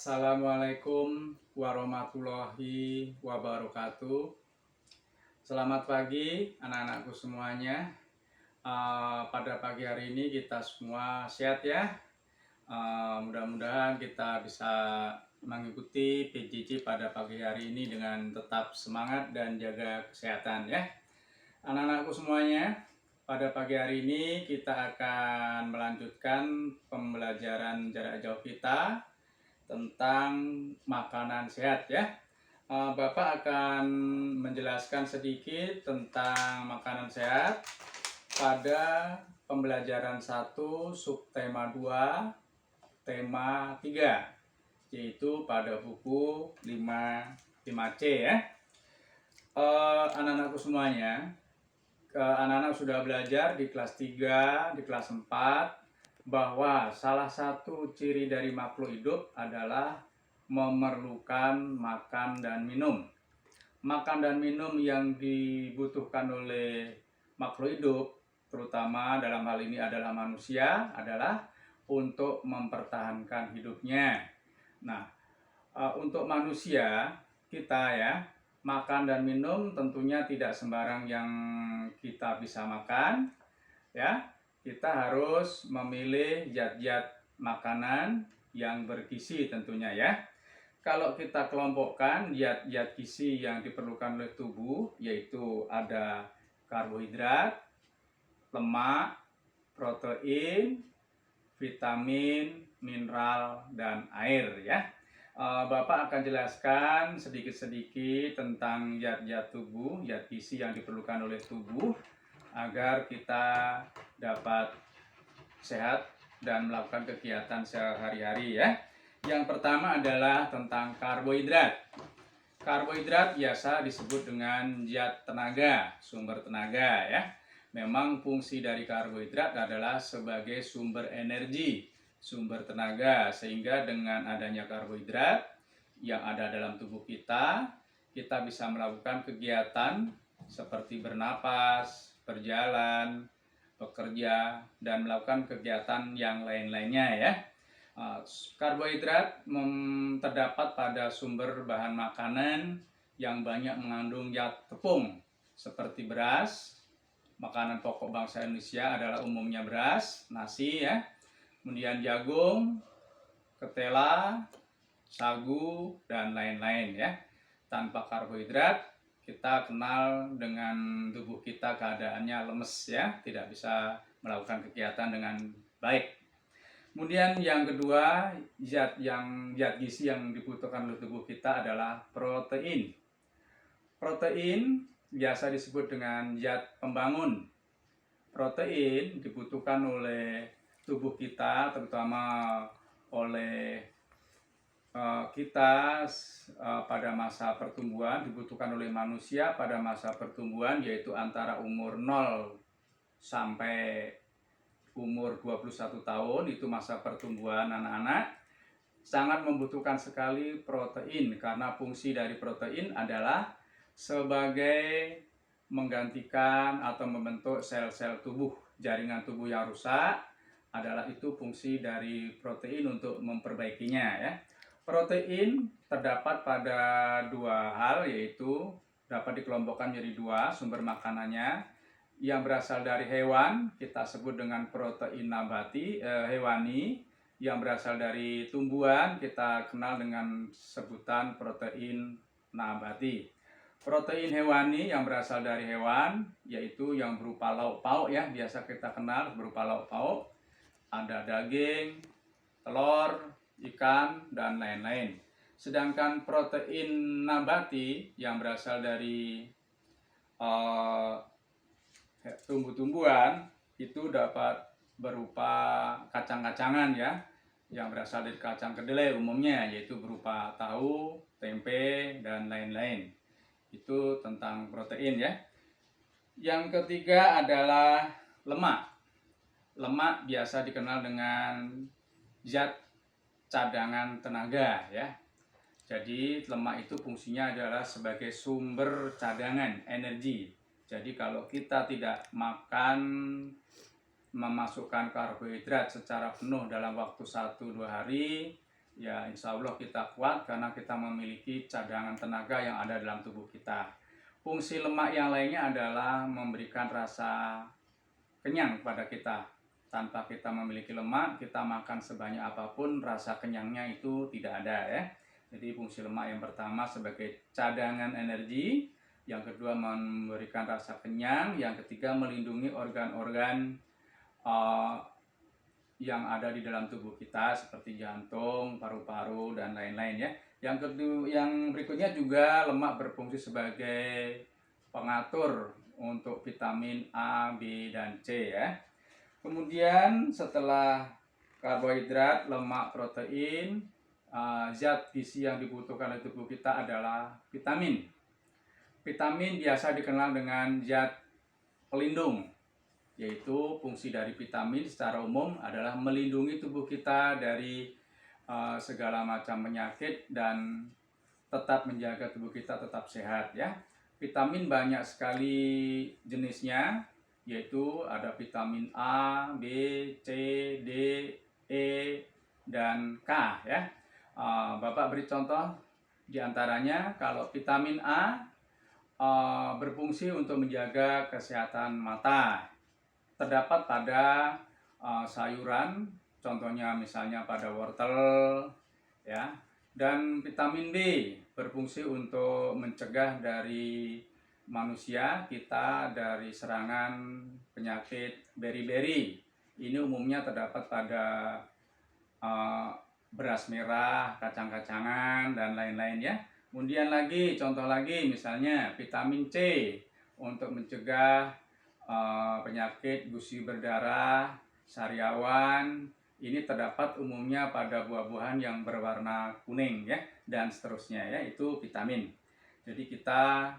Assalamualaikum warahmatullahi wabarakatuh. Selamat pagi anak-anakku semuanya. Pada pagi hari ini kita semua sehat ya. Mudah-mudahan kita bisa mengikuti PJJ pada pagi hari ini dengan tetap semangat dan jaga kesehatan ya. Anak-anakku semuanya, pada pagi hari ini kita akan melanjutkan pembelajaran jarak jauh kita tentang makanan sehat ya. Bapak akan menjelaskan sedikit tentang makanan sehat pada pembelajaran 1 subtema 2 tema 3, yaitu pada buku 5C ya. Anak-anakku semuanya, anak-anak sudah belajar di kelas 3, di kelas 4 bahwa salah satu ciri dari makhluk hidup adalah memerlukan makan dan minum. Makan dan minum yang dibutuhkan oleh makhluk hidup, terutama dalam hal ini adalah manusia, adalah untuk mempertahankan hidupnya. Nah, untuk manusia kita ya, makan dan minum tentunya tidak sembarang yang kita bisa makan ya. Kita harus memilih zat-zat makanan yang bergizi tentunya ya. Kalau kita kelompokkan zat-zat gizi yang diperlukan oleh tubuh, yaitu ada karbohidrat, lemak, protein, vitamin, mineral, dan air ya. Bapak akan jelaskan sedikit-sedikit tentang zat-zat tubuh, zat gizi yang diperlukan oleh tubuh agar kita dapat sehat dan melakukan kegiatan sehari-hari ya. Yang pertama adalah tentang karbohidrat. Karbohidrat biasa disebut dengan zat tenaga, sumber tenaga ya. Memang fungsi dari karbohidrat adalah sebagai sumber energi, sumber tenaga, sehingga dengan adanya karbohidrat yang ada dalam tubuh kita bisa melakukan kegiatan seperti bernapas, berjalan, bekerja, dan melakukan kegiatan yang lain-lainnya ya. Karbohidrat terdapat pada sumber bahan makanan yang banyak mengandung zat tepung seperti beras. Makanan pokok bangsa Indonesia adalah umumnya beras, nasi ya, kemudian jagung, ketela, sagu, dan lain-lain ya. Tanpa karbohidrat kita kenal dengan tubuh kita keadaannya lemes ya, tidak bisa melakukan kegiatan dengan baik. Kemudian yang kedua, zat gizi yang dibutuhkan oleh tubuh kita adalah protein. Protein biasa disebut dengan zat pembangun. Protein dibutuhkan oleh tubuh kita, terutama oleh kita pada masa pertumbuhan, dibutuhkan oleh manusia pada masa pertumbuhan, yaitu antara umur 0 sampai umur 21 tahun, itu masa pertumbuhan anak-anak. Sangat membutuhkan sekali protein, karena fungsi dari protein adalah sebagai menggantikan atau membentuk sel-sel tubuh. Jaringan tubuh yang rusak adalah itu fungsi dari protein untuk memperbaikinya ya. Protein terdapat pada dua hal, yaitu dapat dikelompokkan menjadi dua sumber makanannya. Yang berasal dari hewan kita sebut dengan protein nabati, hewani. Yang berasal dari tumbuhan kita kenal dengan sebutan protein nabati. Protein hewani yang berasal dari hewan, yaitu yang berupa lauk pauk ya, biasa kita kenal berupa lauk pauk. Ada daging, telur, ikan, dan lain-lain. Sedangkan protein nabati yang berasal dari tumbuh-tumbuhan itu dapat berupa kacang-kacangan ya, yang berasal dari kacang kedelai umumnya, yaitu berupa tahu, tempe, dan lain-lain. Itu tentang protein ya. Yang ketiga adalah lemak. Lemak biasa dikenal dengan zat cadangan tenaga ya. Jadi lemak itu fungsinya adalah sebagai sumber cadangan energi. Jadi kalau kita tidak makan, memasukkan karbohidrat secara penuh dalam waktu 1-2 hari, ya insya Allah kita kuat karena kita memiliki cadangan tenaga yang ada dalam tubuh kita. Fungsi lemak yang lainnya adalah memberikan rasa kenyang kepada kita. Tanpa kita memiliki lemak, kita makan sebanyak apapun, rasa kenyangnya itu tidak ada ya. Jadi fungsi lemak yang pertama sebagai cadangan energi, yang kedua memberikan rasa kenyang, yang ketiga melindungi organ-organ yang ada di dalam tubuh kita seperti jantung, paru-paru dan lain-lain ya. Yang berikutnya juga lemak berfungsi sebagai pengatur untuk vitamin A, B dan C ya. Kemudian setelah karbohidrat, lemak, protein, zat gizi yang dibutuhkan oleh tubuh kita adalah vitamin. Vitamin biasa dikenal dengan zat pelindung, yaitu fungsi dari vitamin secara umum adalah melindungi tubuh kita dari segala macam penyakit dan tetap menjaga tubuh kita tetap sehat ya. Vitamin banyak sekali jenisnya, yaitu ada vitamin A, B, C, D, E, dan K ya. Bapak beri contoh diantaranya. Kalau vitamin A berfungsi untuk menjaga kesehatan mata, terdapat pada sayuran, contohnya misalnya pada wortel ya. Dan vitamin B berfungsi untuk mencegah dari manusia kita dari serangan penyakit beri-beri. Ini umumnya terdapat pada beras merah, kacang-kacangan dan lain-lain ya. Kemudian lagi, contoh lagi misalnya vitamin C untuk mencegah penyakit gusi berdarah, sariawan. Ini terdapat umumnya pada buah-buahan yang berwarna kuning ya, dan seterusnya ya, itu vitamin. Jadi kita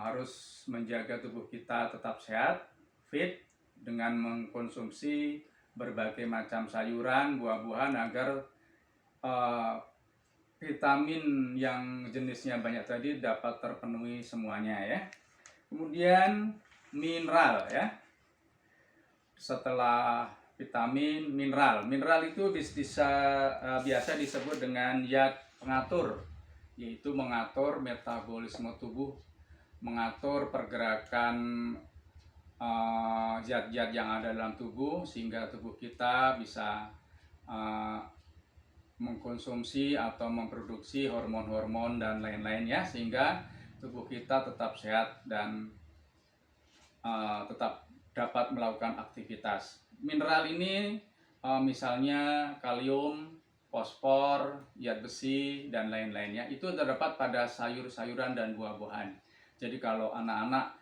harus menjaga tubuh kita tetap sehat, fit, dengan mengkonsumsi berbagai macam sayuran, buah-buahan agar vitamin yang jenisnya banyak tadi dapat terpenuhi semuanya ya. Kemudian mineral ya. Setelah vitamin, mineral. Mineral itu biasa disebut dengan zat pengatur, yaitu mengatur metabolisme tubuh, mengatur pergerakan zat-zat yang ada dalam tubuh sehingga tubuh kita bisa mengkonsumsi atau memproduksi hormon-hormon dan lain-lain ya, sehingga tubuh kita tetap sehat dan tetap dapat melakukan aktivitas. Mineral ini misalnya kalium, fosfor, zat besi dan lain-lainnya itu terdapat pada sayur-sayuran dan buah-buahan. Jadi kalau anak-anak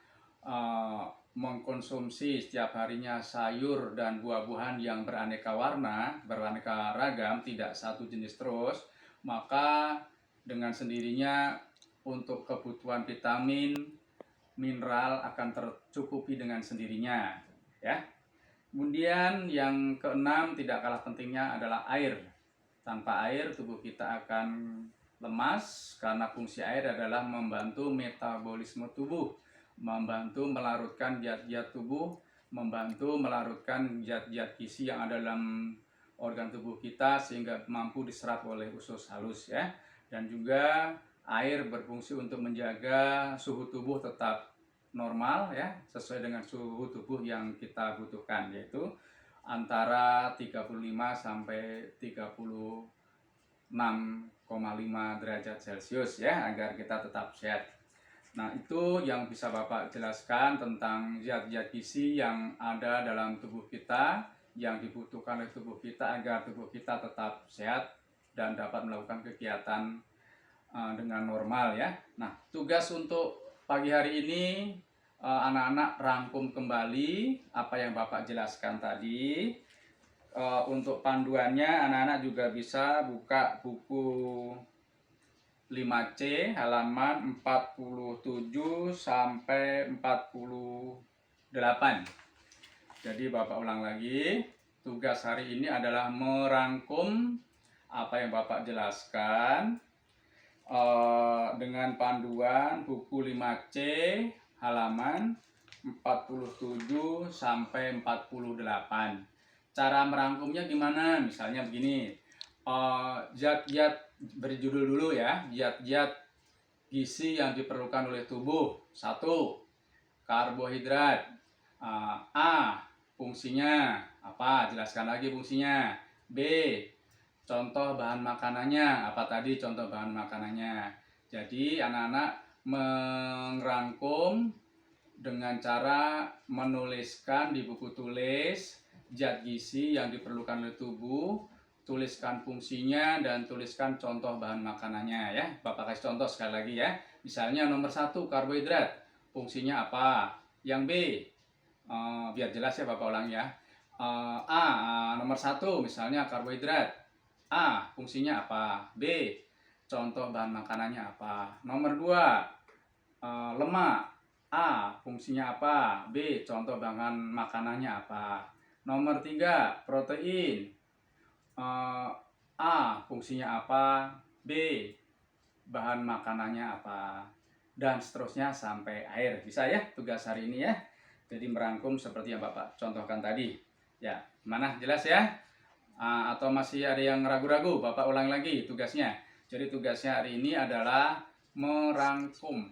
mengkonsumsi setiap harinya sayur dan buah-buahan yang beraneka warna, beraneka ragam, tidak satu jenis terus, maka dengan sendirinya untuk kebutuhan vitamin, mineral akan tercukupi dengan sendirinya ya. Kemudian yang keenam tidak kalah pentingnya adalah air. Tanpa air tubuh kita akan lemas karena fungsi air adalah membantu metabolisme tubuh, membantu melarutkan zat-zat tubuh, membantu melarutkan zat-zat gizi yang ada dalam organ tubuh kita sehingga mampu diserap oleh usus halus ya. Dan juga air berfungsi untuk menjaga suhu tubuh tetap normal ya, sesuai dengan suhu tubuh yang kita butuhkan, yaitu antara 35 sampai 36,5 derajat Celcius ya, agar kita tetap sehat. Nah, itu yang bisa Bapak jelaskan tentang zat-zat gizi yang ada dalam tubuh kita, yang dibutuhkan oleh tubuh kita agar tubuh kita tetap sehat dan dapat melakukan kegiatan dengan normal ya. Nah, tugas untuk pagi hari ini anak-anak rangkum kembali apa yang Bapak jelaskan tadi. Untuk panduannya anak-anak juga bisa buka buku 5C halaman 47 sampai 48. Jadi Bapak ulang lagi, tugas hari ini adalah merangkum apa yang Bapak jelaskan dengan panduan buku 5C halaman 47 sampai 48. Cara merangkumnya gimana? Misalnya begini, Zat-zat berjudul dulu ya, zat-zat gizi yang diperlukan oleh tubuh. 1. Karbohidrat. A. Fungsinya apa? Jelaskan lagi fungsinya. B. Contoh bahan makanannya. Apa tadi contoh bahan makanannya? Jadi anak-anak merangkum dengan cara menuliskan di buku tulis zat gizi yang diperlukan oleh tubuh, tuliskan fungsinya dan tuliskan contoh bahan makanannya ya. Bapak kasih contoh sekali lagi ya. Misalnya nomor 1 karbohidrat, fungsinya apa? Yang B, biar jelas ya Bapak ulang ya. Nomor 1 misalnya karbohidrat. A, fungsinya apa? B, contoh bahan makanannya apa? Nomor 2, lemak. A, fungsinya apa? B, contoh bahan makanannya apa? Nomor 3, protein. A, fungsinya apa? B, bahan makanannya apa? Dan seterusnya sampai air. Bisa ya tugas hari ini ya. Jadi merangkum seperti yang Bapak contohkan tadi. Ya, mana jelas ya? Atau masih ada yang ragu-ragu? Bapak ulang lagi tugasnya. Jadi tugasnya hari ini adalah merangkum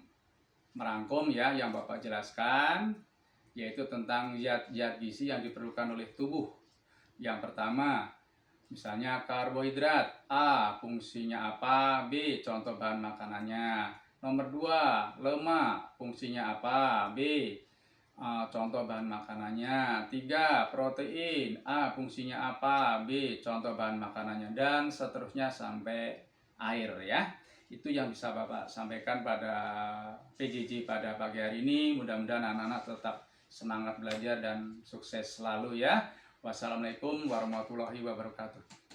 ya yang Bapak jelaskan, yaitu tentang zat-zat gizi yang diperlukan oleh tubuh. Yang pertama, misalnya karbohidrat. A, fungsinya apa? B, contoh bahan makanannya. Nomor 2, lemak. Fungsinya apa? B, contoh bahan makanannya. 3, protein. A, fungsinya apa? B, contoh bahan makanannya. Dan seterusnya sampai air ya. Itu yang bisa Bapak sampaikan pada PJJ pada pagi hari ini. Mudah-mudahan anak-anak tetap semangat belajar dan sukses selalu ya. Wassalamualaikum warahmatullahi wabarakatuh.